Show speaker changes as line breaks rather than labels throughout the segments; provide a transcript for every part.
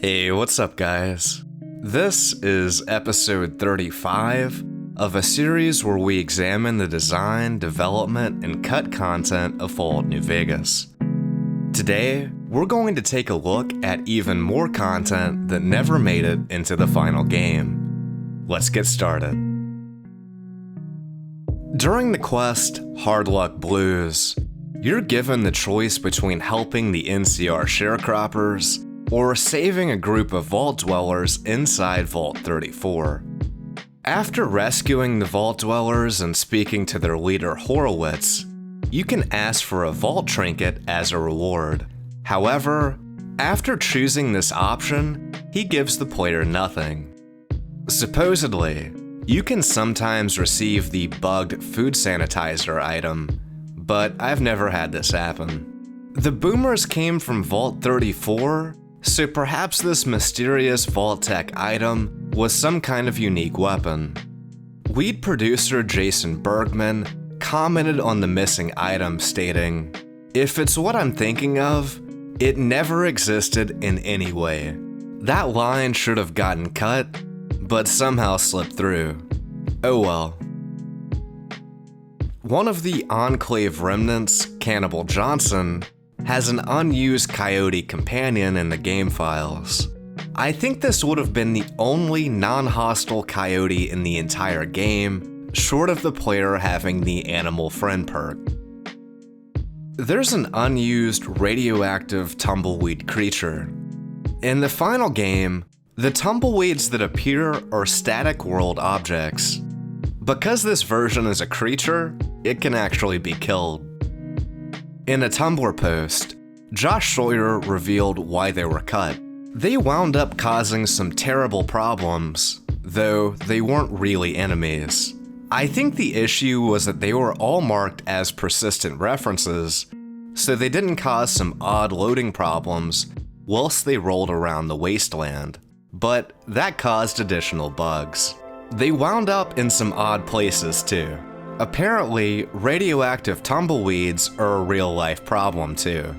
Hey, what's up, guys? This is episode 35 of a series where we examine the design, development, and cut content of Fallout New Vegas. Today, we're going to take a look at even more content that never made it into the final game. Let's get started. During the quest, Hard Luck Blues, you're given the choice between helping the NCR sharecroppers or saving a group of vault dwellers inside Vault 34. After rescuing the vault dwellers and speaking to their leader Horowitz, you can ask for a vault trinket as a reward. However, after choosing this option, he gives the player nothing. Supposedly, you can sometimes receive the bugged food sanitizer item, but I've never had this happen. The boomers came from Vault 34, so perhaps this mysterious Vault Tech item was some kind of unique weapon. Lead producer Jason Bergman commented on the missing item, stating, "If it's what I'm thinking of, it never existed in any way. That line should have gotten cut, but somehow slipped through. Oh well." One of the Enclave remnants, Cannibal Johnson, has an unused coyote companion in the game files. I think this would have been the only non-hostile coyote in the entire game, short of the player having the animal friend perk. There's an unused radioactive tumbleweed creature. In the final game, the tumbleweeds that appear are static world objects. Because this version is a creature, it can actually be killed. In a Tumblr post, Josh Sawyer revealed why they were cut. They wound up causing some terrible problems, though they weren't really enemies. I think the issue was that they were all marked as persistent references, so they didn't cause some odd loading problems whilst they rolled around the wasteland, but that caused additional bugs. They wound up in some odd places too. Apparently, radioactive tumbleweeds are a real-life problem too.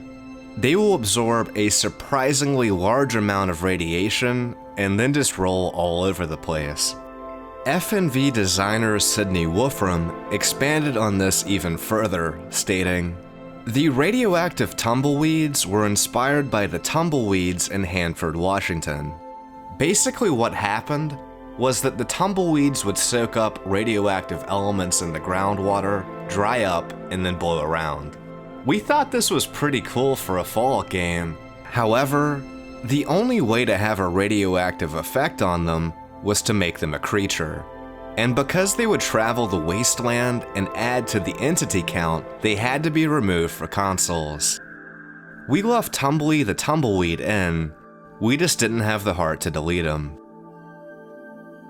They will absorb a surprisingly large amount of radiation and then just roll all over the place. FNV designer Sidney Wolfram expanded on this even further, stating, "The radioactive tumbleweeds were inspired by the tumbleweeds in Hanford, Washington. Basically what happened was that the tumbleweeds would soak up radioactive elements in the groundwater, dry up, and then blow around. We thought this was pretty cool for a Fallout game. However, the only way to have a radioactive effect on them was to make them a creature. And because they would travel the wasteland and add to the entity count, they had to be removed for consoles. We left Tumbly the Tumbleweed in, we just didn't have the heart to delete him."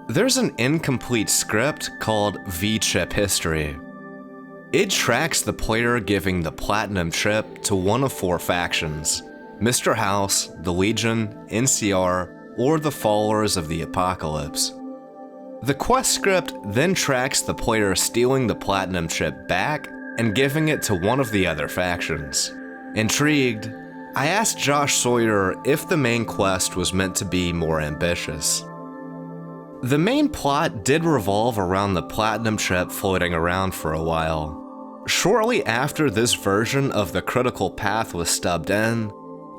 There's an incomplete script called VChip History. It tracks the player giving the Platinum Chip to one of four factions: Mr. House, the Legion, NCR, or the Followers of the Apocalypse. The quest script then tracks the player stealing the Platinum Chip back and giving it to one of the other factions. Intrigued, I asked Josh Sawyer if the main quest was meant to be more ambitious. The main plot did revolve around the Platinum Chip floating around for a while. Shortly after this version of the critical path was stubbed in,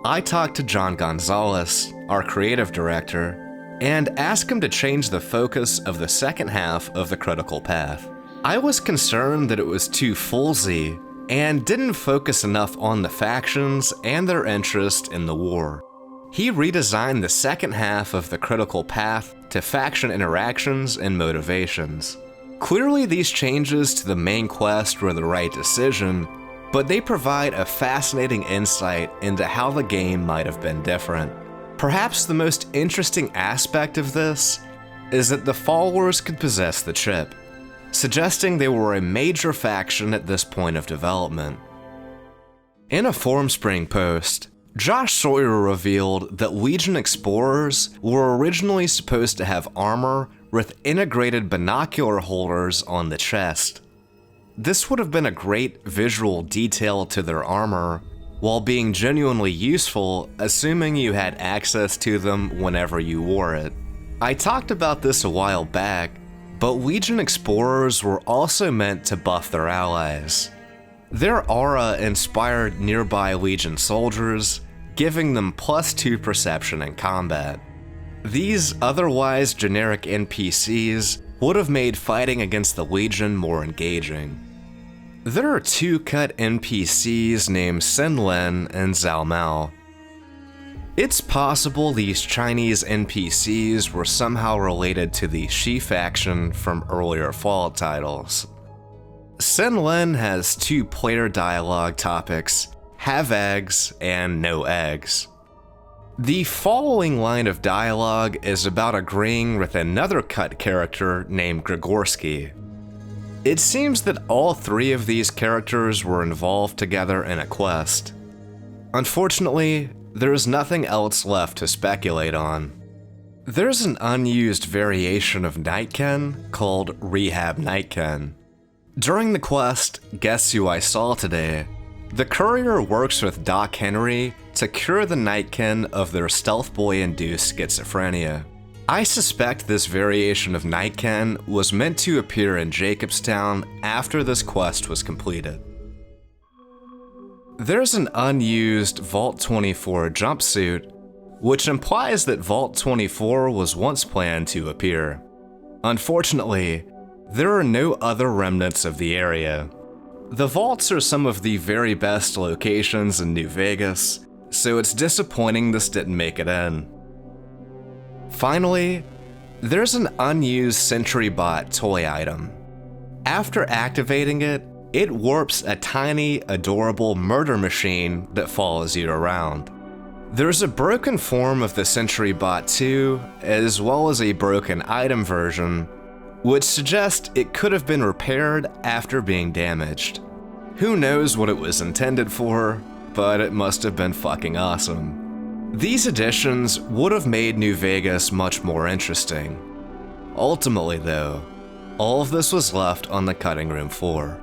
I talked to John Gonzalez, our creative director, and asked him to change the focus of the second half of the critical path. I was concerned that it was too fullsy and didn't focus enough on the factions and their interest in the war. He redesigned the second half of the critical path to faction interactions and motivations. Clearly, these changes to the main quest were the right decision, but they provide a fascinating insight into how the game might have been different. Perhaps the most interesting aspect of this is that the followers could possess the chip, suggesting they were a major faction at this point of development. In a Formspring post, Josh Sawyer revealed that Whedon Explorers were originally supposed to have armor with integrated binocular holders on the chest. This would have been a great visual detail to their armor, while being genuinely useful, assuming you had access to them whenever you wore it. I talked about this a while back, but Whedon Explorers were also meant to buff their allies. Their aura inspired nearby Legion soldiers, giving them +2 perception in combat. These otherwise generic NPCs would have made fighting against the Legion more engaging. There are 2 cut NPCs named Sinlin and Zhao Mao. It's possible these Chinese NPCs were somehow related to the Shi faction from earlier Fallout titles. Sinlin has 2 player dialogue topics: have eggs and no eggs. The following line of dialogue is about agreeing with another cut character named Grigorsky. It seems that all 3 of these characters were involved together in a quest. Unfortunately, there's nothing else left to speculate on. There's an unused variation of Nightken called Rehab Nightken. During the quest, Guess Who I Saw Today, the courier works with Doc Henry to cure the Nightken of their Stealth Boy-induced schizophrenia. I suspect this variation of Nightken was meant to appear in Jacobstown after this quest was completed. There's an unused Vault 24 jumpsuit, which implies that Vault 24 was once planned to appear. Unfortunately, there are no other remnants of the area. The vaults are some of the very best locations in New Vegas, so it's disappointing this didn't make it in. Finally, there's an unused SentryBot toy item. After activating it, it warps a tiny, adorable murder machine that follows you around. There's a broken form of the SentryBot too, as well as a broken item version, which suggests it could have been repaired after being damaged. Who knows what it was intended for, but it must have been fucking awesome. These additions would have made New Vegas much more interesting. Ultimately though, all of this was left on the cutting room floor.